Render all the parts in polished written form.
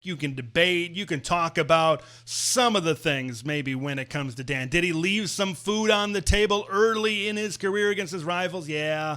You can debate, you can talk about some of the things maybe when it comes to Dan. Did he leave some food on the table early in his career against his rivals? Yeah.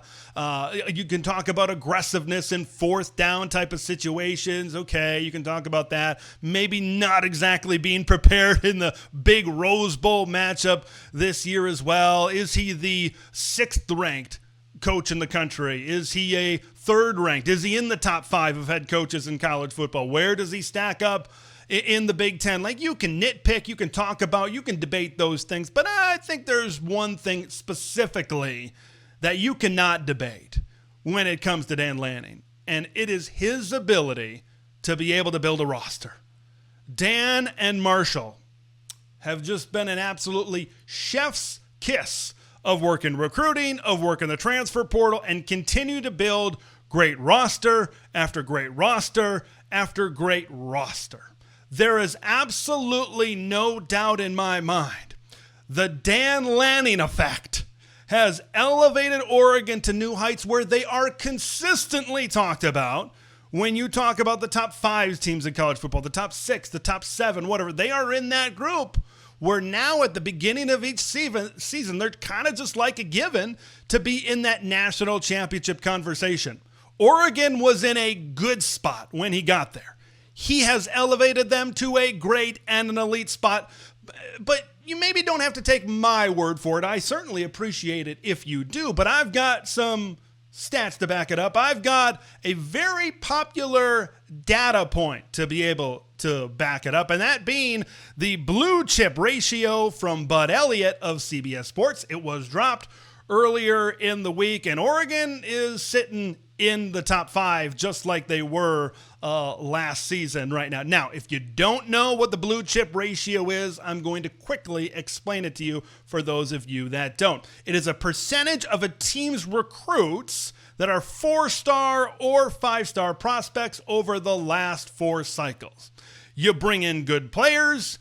You can talk about aggressiveness in fourth down type of situations. Okay, you can talk about that. Maybe not exactly being prepared in the big Rose Bowl matchup this year as well. Is he the sixth ranked coach in the country? Is he a third ranked? Is he in the top 5 of head coaches in college football? Where does he stack up in the Big Ten? Like, you can nitpick, you can talk about, you can debate those things, but I think there's one thing specifically that you cannot debate when it comes to Dan Lanning, and it is his ability to be able to build a roster. Dan and Marshall have just been an absolutely chef's kiss of working recruiting, of working the transfer portal, and continue to build great roster after great roster after great roster. There is absolutely no doubt in my mind the Dan Lanning effect has elevated Oregon to new heights where they are consistently talked about. When you talk about the top 5 teams in college football, the top 6, the top 7, whatever, they are in that group. Where now at the beginning of each season, they're kind of just like a given to be in that national championship conversation. Oregon was in a good spot when he got there. He has elevated them to a great and an elite spot. But you maybe don't have to take my word for it. I certainly appreciate it if you do. But I've got some stats to back it up. I've got a very popular data point to be able to back it up, and that being the blue chip ratio from Bud Elliott of CBS Sports. It was dropped earlier in the week, and Oregon is sitting in the top 5 just like they were last season right now. Now, if you don't know what the blue chip ratio is, I'm going to quickly explain it to you for those of you that don't. It is a percentage of a team's recruits that are 4-star or 5-star prospects over the last 4 cycles. You bring in good players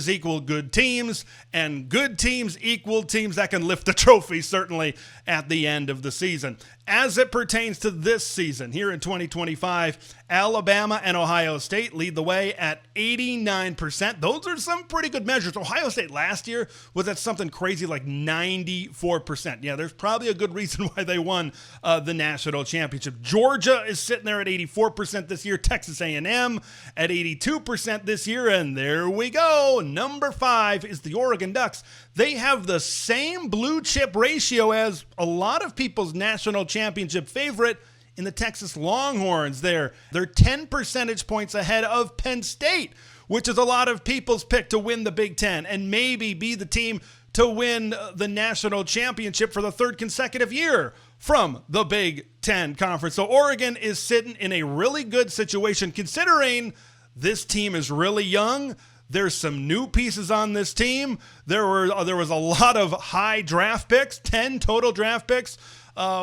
equal good teams, and good teams equal teams that can lift the trophy, certainly at the end of the season. As it pertains to this season, here in 2025, Alabama and Ohio State lead the way at 89%. Those are some pretty good measures. Ohio State last year was at something crazy like 94%. Yeah, there's probably a good reason why they won the national championship. Georgia is sitting there at 84% this year. Texas A&M at 82% this year. And there we go. Number 5 is the Oregon Ducks. They have the same blue chip ratio as a lot of people's national championship favorite in the Texas Longhorns. They're 10 percentage points ahead of Penn State, which is a lot of people's pick to win the Big Ten and maybe be the team to win the national championship for the 3rd consecutive year from the Big Ten Conference. So Oregon is sitting in a really good situation considering this team is really young. There's some new pieces on this team. There was a lot of high draft picks, 10 total draft picks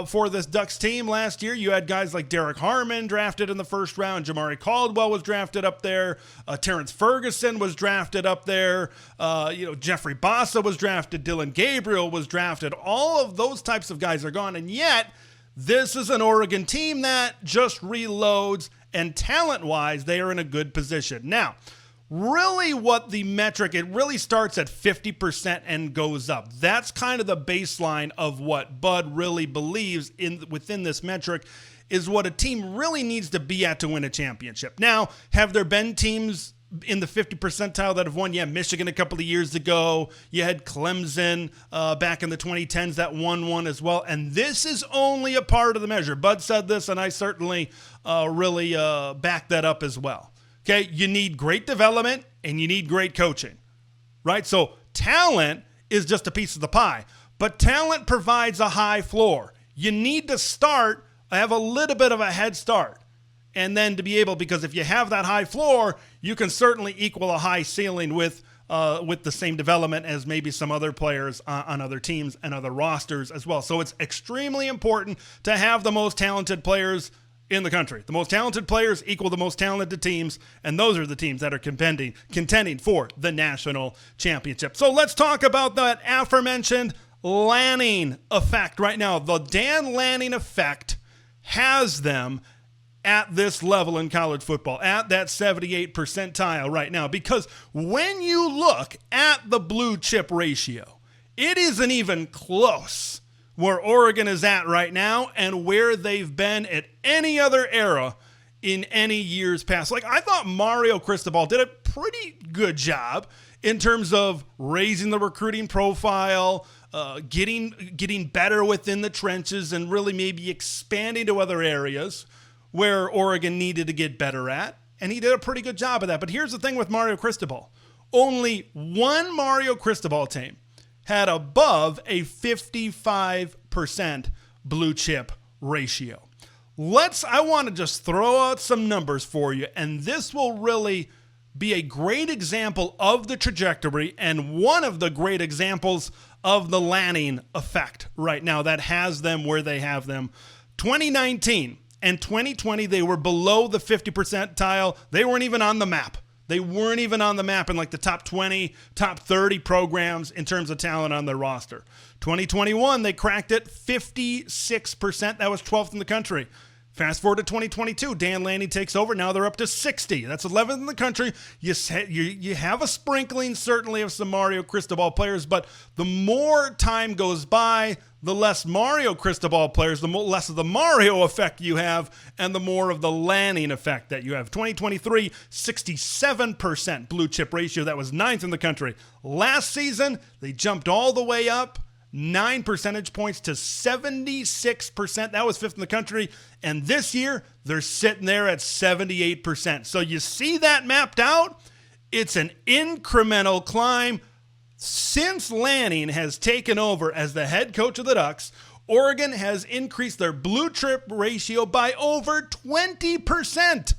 for this Ducks team last year. You had guys like Derek Harmon drafted in the first round. Jamari Caldwell was drafted up there. Terrence Ferguson was drafted up there. Jeffrey Bassa was drafted. Dylan Gabriel was drafted. All of those types of guys are gone. And yet, this is an Oregon team that just reloads, and talent-wise, they are in a good position. Now, really what the metric, it really starts at 50% and goes up. That's kind of the baseline of what Bud really believes within this metric is what a team really needs to be at to win a championship. Now, have there been teams in the 50 percentile that have won? Yeah, Michigan a couple of years ago. You had Clemson back in the 2010s that won one as well. And this is only a part of the measure. Bud said this, and I certainly really back that up as well. Okay, you need great development and you need great coaching, right? So talent is just a piece of the pie, but talent provides a high floor. You need to have a little bit of a head start, and then to be able, because if you have that high floor, you can certainly equal a high ceiling with the same development as maybe some other players on other teams and other rosters as well. So it's extremely important to have the most talented players in the country. The most talented players equal the most talented teams, and those are the teams that are contending for the national championship. So let's talk about that aforementioned Lanning effect right now. The Dan Lanning effect has them at this level in college football, at that 78th percentile right now. Because when you look at the blue chip ratio, it isn't even close where Oregon is at right now and where they've been at any other era in any years past. Like, I thought Mario Cristobal did a pretty good job in terms of raising the recruiting profile, getting better within the trenches, and really maybe expanding to other areas where Oregon needed to get better at. And he did a pretty good job of that. But here's the thing with Mario Cristobal. Only one Mario Cristobal team had above a 55% blue chip ratio. I want to just throw out some numbers for you, and this will really be a great example of the trajectory and one of the great examples of the Lanning effect right now that has them where they have them. 2019 and 2020, they were below the 50 percentile. They weren't even on the map. They weren't even on the map in like the top 20, top 30 programs in terms of talent on their roster. 2021, they cracked it 56%. That was 12th in the country. Fast forward to 2022, Dan Lanning takes over. Now they're up to 60. That's 11th in the country. You have a sprinkling, certainly, of some Mario Cristobal players, but the more time goes by, the less Mario Cristobal players, the less of the Mario effect you have, and the more of the Lanning effect that you have. 2023, 67% blue chip ratio. That was 9th in the country. Last season, they jumped all the way up 9 percentage points to 76%. That was 5th in the country. And this year, they're sitting there at 78%. So you see that mapped out? It's an incremental climb. Since Lanning has taken over as the head coach of the Ducks, Oregon has increased their blue chip ratio by over 20%.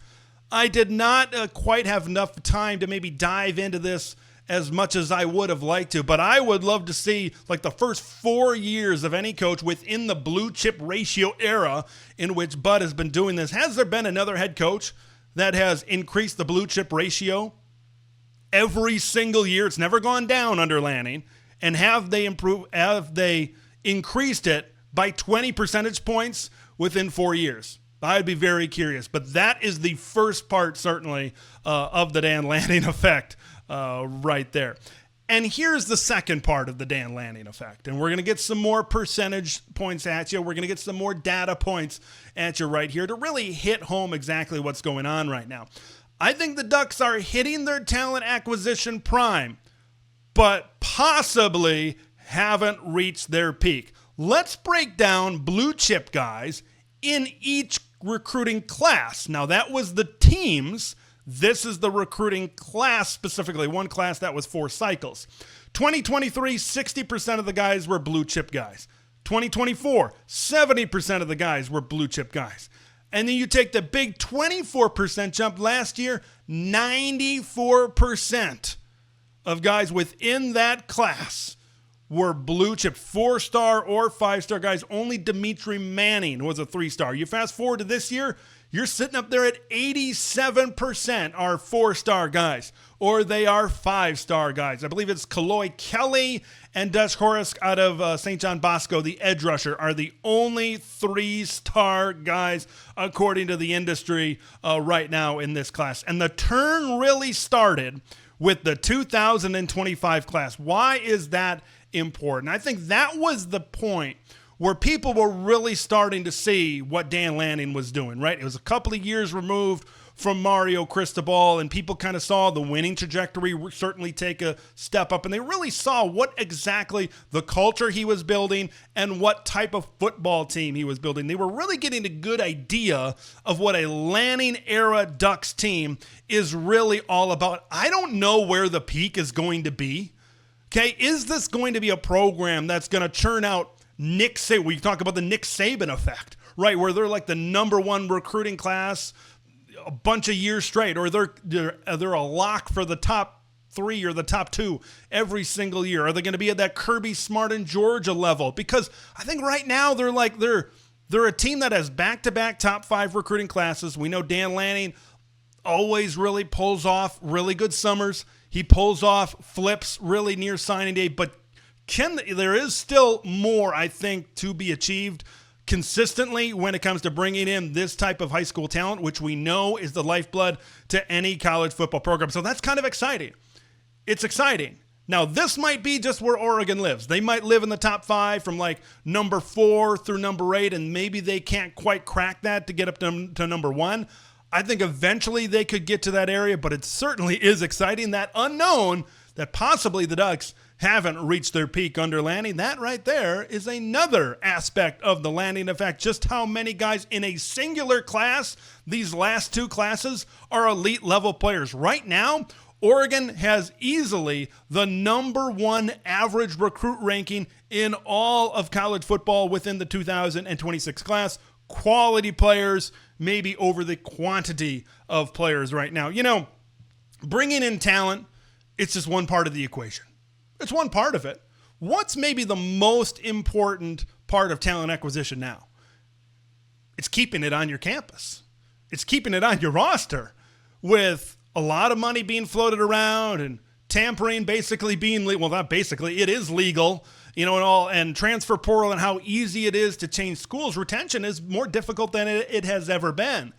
I did not quite have enough time to maybe dive into this as much as I would have liked to, but I would love to see like the first 4 years of any coach within the blue chip ratio era in which Bud has been doing this. Has there been another head coach that has increased the blue chip ratio every single year? It's never gone down under Lanning. And have they increased it by 20 percentage points within 4 years? I'd be very curious. But that is the first part, certainly, of the Dan Lanning effect right there. And here's the second part of the Dan Lanning effect. And we're going to get some more percentage points at you. We're going to get some more data points at you right here to really hit home exactly what's going on right now. I think the Ducks are hitting their talent acquisition prime, but possibly haven't reached their peak. Let's break down blue chip guys in each recruiting class. Now, that was the teams. This is the recruiting class specifically, one class that was 4 cycles. 2023, 60% of the guys were blue chip guys. 2024, 70% of the guys were blue chip guys. And then you take the big 24% jump last year, 94% of guys within that class were blue chip 4-star or 5-star guys. Only Dimitri Manning was a 3-star. You fast forward to this year, you're sitting up there at 87% are 4-star guys, or they are 5-star guys. I believe it's Kaloy Kelly and Dutch Horace out of St. John Bosco, the edge rusher, are the only 3-star guys according to the industry right now in this class. And the turn really started with the 2025 class. Why is that important? I think that was the point where people were really starting to see what Dan Lanning was doing, right? It was a couple of years removed from Mario Cristobal, and people kind of saw the winning trajectory certainly take a step up, and they really saw what exactly the culture he was building and what type of football team he was building. They were really getting a good idea of what a Lanning-era Ducks team is really all about. I don't know where the peak is going to be. Okay, is this going to be a program that's going to churn out Nick Saban? We talk about the Nick Saban effect, right? Where they're like the number one recruiting class a bunch of years straight, or they're a lock for the top 3 or the top 2 every single year. Are they going to be at that Kirby Smart in Georgia level? Because I think right now they're a team that has back-to-back top 5 recruiting classes. We know Dan Lanning always really pulls off really good summers. He pulls off flips really near signing day, but there is still more, I think, to be achieved. consistently when it comes to bringing in this type of high school talent, which we know is the lifeblood to any college football program. So that's kind of exciting. It's exciting. Now, this might be just where Oregon lives. They might live in the top 5 from like number 4 through number 8, and maybe they can't quite crack that to get up to number 1. I think eventually they could get to that area, but it certainly is exciting, that unknown that possibly the Ducks haven't reached their peak under Lanning. That right there is another aspect of the Lanning effect. Just how many guys in a singular class, these last 2 classes, are elite level players. Right now, Oregon has easily the number 1 average recruit ranking in all of college football within the 2026 class. Quality players, maybe over the quantity of players right now. You know, bringing in talent, it's just one part of the equation. It's one part of it. What's maybe the most important part of talent acquisition now? It's keeping it on your campus. It's keeping it on your roster, with a lot of money being floated around and tampering basically being legal. Well, not basically, it is legal, and all, and transfer portal and how easy it is to change schools. Retention is more difficult than it has ever been.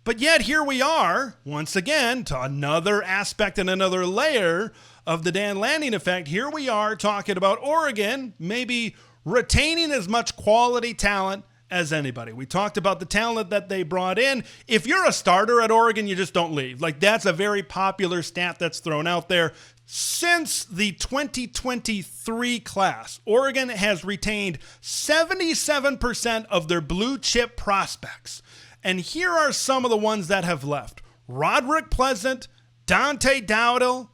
But yet here we are, once again, to another aspect and another layer of the Dan Lanning effect. Here we are talking about Oregon maybe retaining as much quality talent as anybody. We talked about the talent that they brought in. If you're a starter at Oregon, you just don't leave. Like, that's a very popular stat that's thrown out there. Since the 2023 class, Oregon has retained 77% of their blue chip prospects. And here are some of the ones that have left. Roderick Pleasant, Dante Dowdle,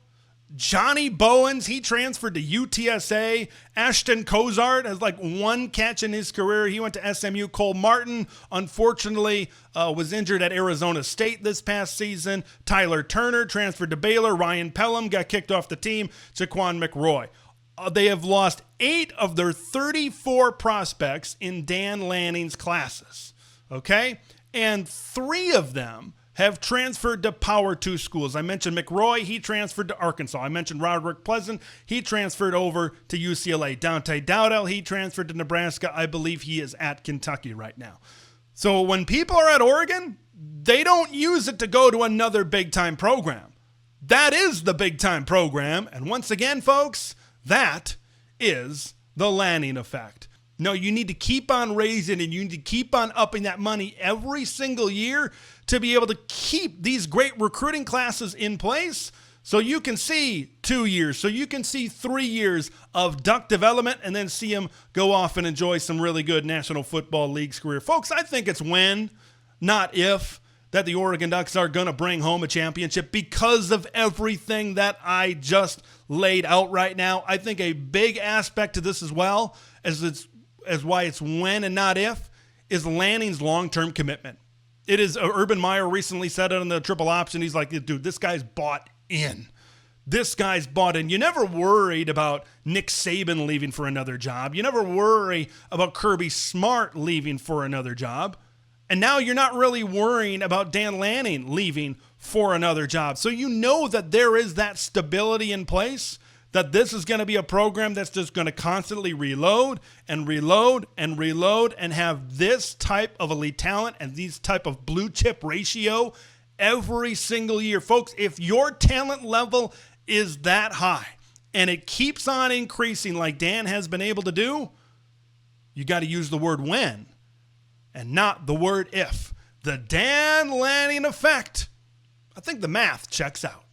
Johnny Bowens, he transferred to UTSA. Ashton Cozart has like 1 catch in his career. He went to SMU. Cole Martin, unfortunately, was injured at Arizona State this past season. Tyler Turner transferred to Baylor. Ryan Pelham got kicked off the team. Jaquan McRoy. They have lost 8 of their 34 prospects in Dan Lanning's classes. Okay? And 3 of them have transferred to Power 2 schools. I mentioned McRoy, he transferred to Arkansas. I mentioned Roderick Pleasant, he transferred over to UCLA. Dante Dowdell, he transferred to Nebraska. I believe he is at Kentucky right now. So when people are at Oregon, they don't use it to go to another big-time program. That is the big-time program. And once again, folks, that is the Lanning effect. No, you need to keep on raising and you need to keep on upping that money every single year to be able to keep these great recruiting classes in place, so you can see 2 years, so you can see 3 years of Duck development and then see him go off and enjoy some really good National Football League's career. Folks, I think it's when, not if, that the Oregon Ducks are going to bring home a championship because of everything that I just laid out right now. I think a big aspect to this as well, as why it's when and not if, is Lanning's long-term commitment. It is, Urban Meyer recently said it on the triple option. He's like, dude, this guy's bought in. This guy's bought in. You never worried about Nick Saban leaving for another job. You never worry about Kirby Smart leaving for another job. And now you're not really worrying about Dan Lanning leaving for another job. So you know that there is that stability in place, that this is going to be a program that's just going to constantly reload and reload and reload and have this type of elite talent and these type of blue chip ratio every single year. Folks, if your talent level is that high and it keeps on increasing like Dan has been able to do, you got to use the word when and not the word if. The Dan Lanning effect. I think the math checks out.